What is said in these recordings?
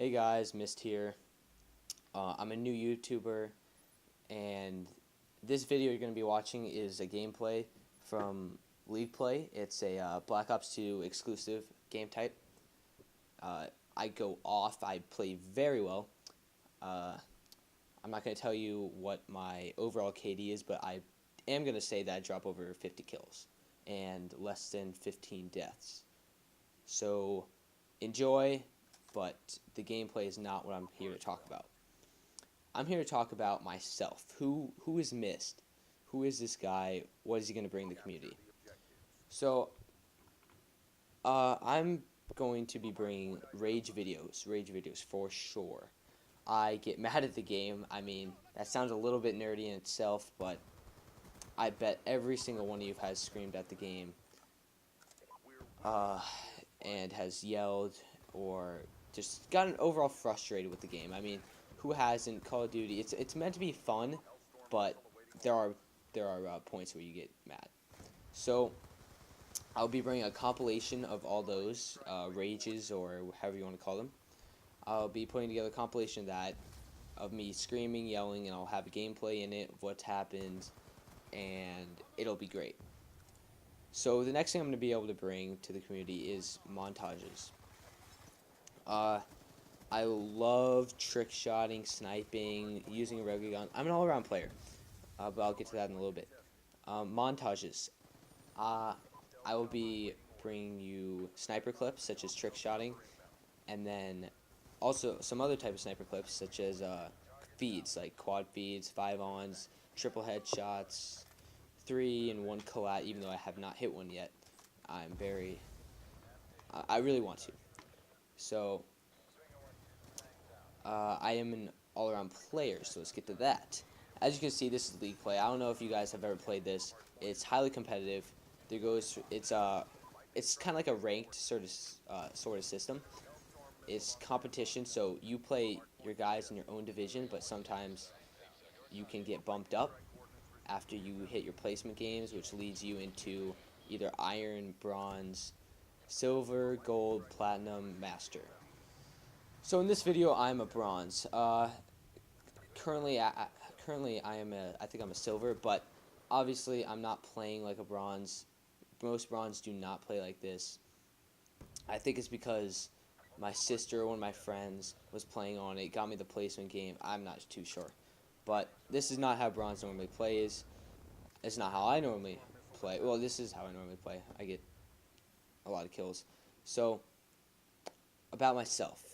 Hey guys, Mist here. I'm a new YouTuber, and this video you're going to be watching is a gameplay from League Play. It's a Black Ops 2 exclusive game type. I go off, I play very well. I'm not going to tell you what my overall KD is, but I am going to say that I drop over 50 kills and less than 15 deaths. So enjoy, but the gameplay is not what I'm here to talk about. I'm here to talk about myself. Who is Mist? Who is this guy? What is he going to bring to the community? So, I'm going to be bringing rage videos for sure. I get mad at the game. I mean, that sounds a little bit nerdy in itself, but I bet every single one of you has screamed at the game, and has yelled or just gotten overall frustrated with the game. I mean, who hasn't? Call of Duty. It's meant to be fun, but there are points where you get mad. So I'll be bringing a compilation of all those rages, or however you want to call them. I'll be putting together a compilation of that, of me screaming, yelling, and I'll have a gameplay in it of what's happened, and it'll be great. So the next thing I'm going to be able to bring to the community is montages. I love trick shotting, sniping, using a regular gun. I'm an all-around player, but I'll get to that in a little bit. Montages. I will be bringing you sniper clips, such as trick shotting, and then also some other type of sniper clips, such as feeds, like quad feeds, 5-ons, triple headshots, 3 and 1 collat, even though I have not hit one yet. I really want to. So, I am an all-around player, so let's get to that. As you can see, this is League Play. I don't know if you guys have ever played this. It's highly competitive. It's kind of like a ranked sort of system. It's competition, so you play your guys in your own division, but sometimes you can get bumped up after you hit your placement games, which leads you into either iron, bronze, silver, gold, platinum, master. So in this video, I'm a bronze. Currently I think I'm a silver, but obviously I'm not playing like a bronze. Most bronze do not play like this. I think it's because my sister, one of my friends, was playing on it, got me the placement game. I'm not too sure. But this is not how bronze normally plays. It's not how I normally play. Well, this is how I normally play. I get a lot of kills. So, about myself.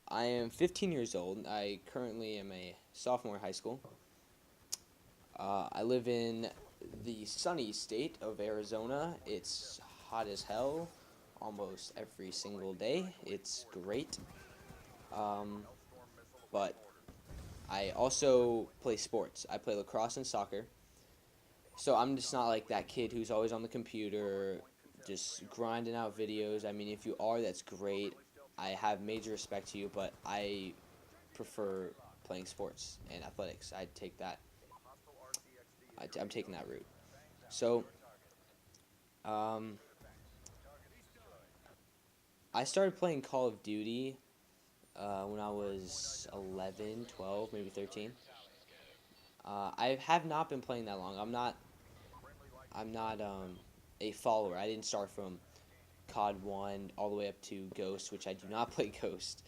I am 15 years old. I currently am a sophomore in high school. I live in the sunny state of Arizona. It's hot as hell almost every single day. It's great. But I also play sports. I play lacrosse and soccer. So I'm just not like that kid who's always on the computer, just grinding out videos. I mean, if you are, that's great. I have major respect to you, but I prefer playing sports and athletics. I'd take that. I'm taking that route. So, I started playing Call of Duty when I was 11, 12, maybe 13. I have not been playing that long. I'm not a follower. I didn't start from COD 1 all the way up to Ghost, which I do not play Ghost.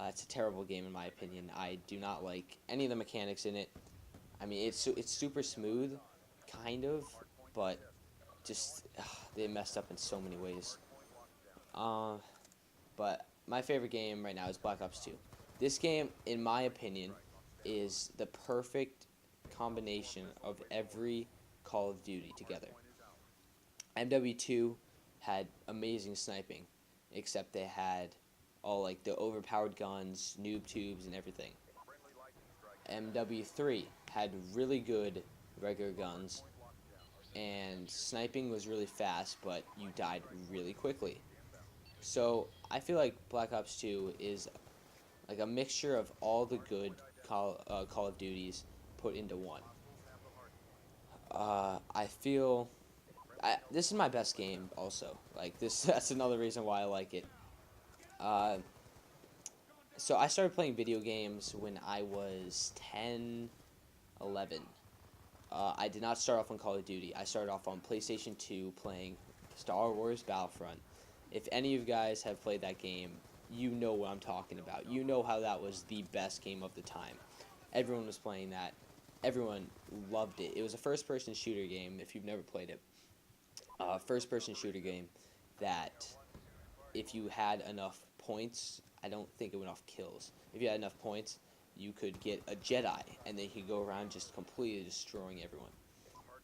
It's a terrible game in my opinion. I do not like any of the mechanics in it. I mean, it's super smooth, kind of, but just they messed up in so many ways. But my favorite game right now is Black Ops 2. This game, in my opinion, is the perfect combination of every Call of Duty together. MW2 had amazing sniping, except they had all like the overpowered guns, noob tubes, and everything. MW3 had really good regular guns, and sniping was really fast, but you died really quickly. So I feel like Black Ops 2 is like a mixture of all the good Call of Duties put into one. I feel this is my best game also. Like this, that's another reason why I like it. Uh, So I started playing video games when I was 10, 11. I did not start off on Call of Duty. I started off on PlayStation 2 playing Star Wars Battlefront. If any of you guys have played that game, you know what I'm talking about. You know how that was the best game of the time. Everyone was playing that. Everyone loved it. It was a first-person shooter game, if you've never played it. First-person shooter game that if you had enough points, I don't think it would enough kills. If you had enough points, you could get a Jedi, and then you could go around just completely destroying everyone.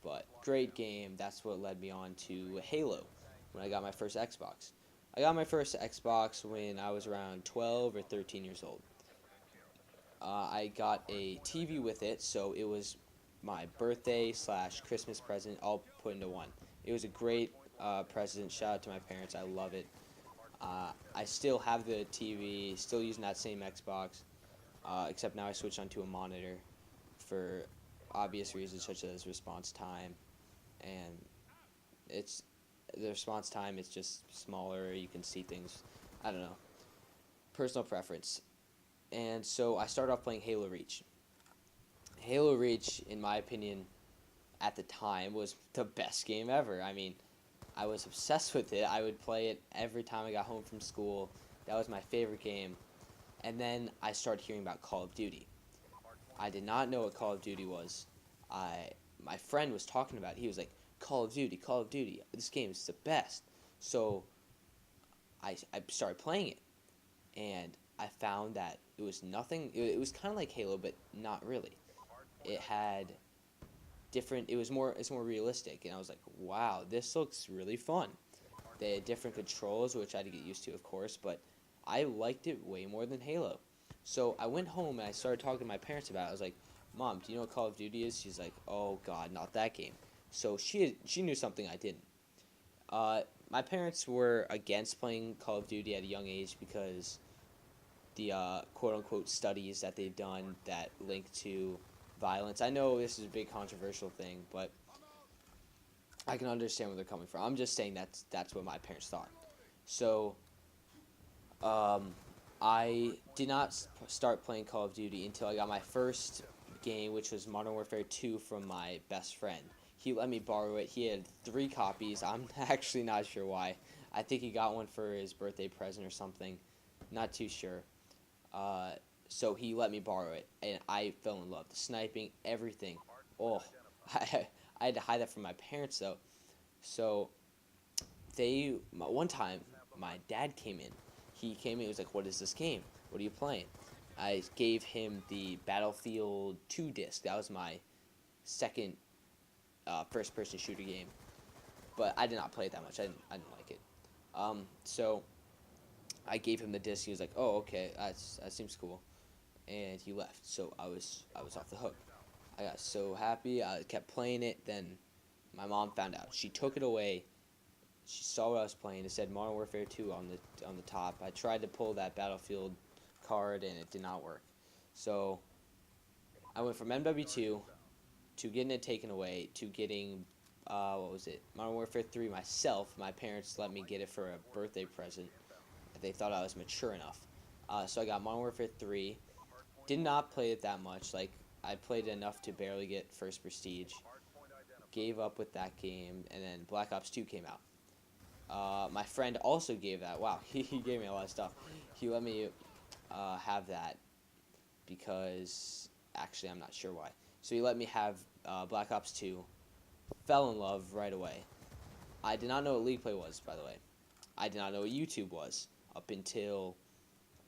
But great game. That's what led me on to Halo when I got my first Xbox. I got my first Xbox when I was around 12 or 13 years old. I got a TV with it, so it was my birthday slash Christmas present all put into one. It was a great present. Shout out to my parents. I love it. I still have the TV, still using that same Xbox, except now I switched onto a monitor for obvious reasons such as response time, and it's the response time is just smaller. You can see things. I don't know. Personal preference. And so I started off playing Halo Reach. Halo Reach, in my opinion, at the time was the best game ever. I mean, I was obsessed with it. I would play it every time I got home from school. That was my favorite game. And then I started hearing about Call of Duty. I did not know what Call of Duty was. My friend was talking about it. He was like, Call of Duty, Call of Duty. This game is the best. So I started playing it. And I found that it was nothing. It was kind of like Halo, but not really. It had different. It's more realistic, and I was like, wow, this looks really fun. They had different controls, which I had to get used to, of course, but I liked it way more than Halo. So I went home and I started talking to my parents about it. I was like, Mom, do you know what Call of Duty is? She's like, oh God, not that game. So she knew something I didn't. My parents were against playing Call of Duty at a young age because the quote-unquote studies that they've done that link to violence. I know this is a big controversial thing, but I can understand where they're coming from. I'm just saying that's what my parents thought. So I did not start playing Call of Duty until I got my first game, which was Modern Warfare 2 from my best friend. He let me borrow it. He had 3 copies. I'm actually not sure why. I think he got one for his birthday present or something. Not too sure. So he let me borrow it, and I fell in love. The sniping, everything. Oh, I had to hide that from my parents, though. So one time, my dad came in. He came in, he was like, what is this game? What are you playing? I gave him the Battlefield 2 disc. That was my second first-person shooter game. But I did not play it that much. I didn't like it. So I gave him the disc. He was like, "Oh, okay, that seems cool," and he left. So I was off the hook. I got so happy. I kept playing it. Then my mom found out. She took it away. She saw what I was playing. It said Modern Warfare 2 on the top. I tried to pull that Battlefield card and it did not work. So I went from MW2 to getting it taken away to getting what was it? Modern Warfare 3 myself. My parents let me get it for a birthday present. They thought I was mature enough. So I got Modern Warfare 3. Did not play it that much. Like, I played it enough to barely get first prestige. Gave up with that game, and then Black Ops 2 came out. My friend also gave that. Wow, he gave me a lot of stuff. He let me have that because, actually, I'm not sure why. So he let me have Black Ops 2. Fell in love right away. I did not know what League Play was, by the way. I did not know what YouTube was up until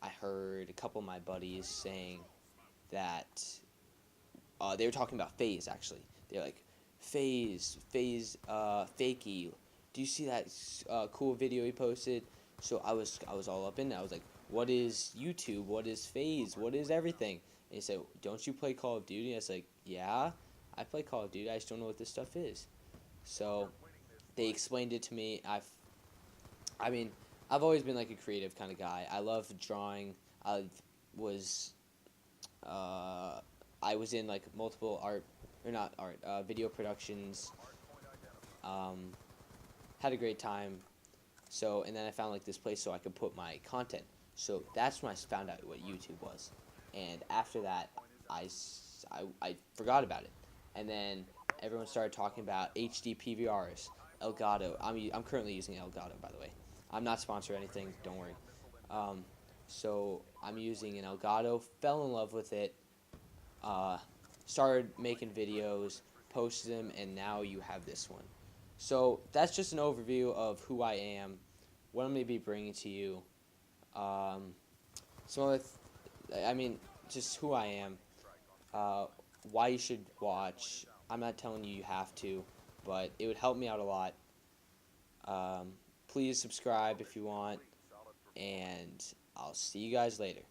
I heard a couple of my buddies saying that they were talking about FaZe, actually. They're like, FaZe, Fakey. Do you see that cool video he posted? So I was all up in it. I was like, what is YouTube? What is FaZe? What is everything? And he said, don't you play Call of Duty? I was like, yeah, I play Call of Duty. I just don't know what this stuff is. So they explained it to me. I've always been like a creative kind of guy. I love drawing. Was I was in like multiple video productions. Had a great time. So, and then I found like this place so I could put my content. So that's when I found out what YouTube was. And after that, I forgot about it. And then everyone started talking about HD PVRs, Elgato. I'm currently using Elgato, by the way. I'm not sponsored or anything, don't worry. Um, so I'm using an Elgato, fell in love with it, uh, started making videos, posted them, and now you have this one. So that's just an overview of who I am, what I'm going to be bringing to you. Um, some other, just who I am, uh, why you should watch. I'm not telling you you have to, but it would help me out a lot. Please subscribe if you want, and I'll see you guys later.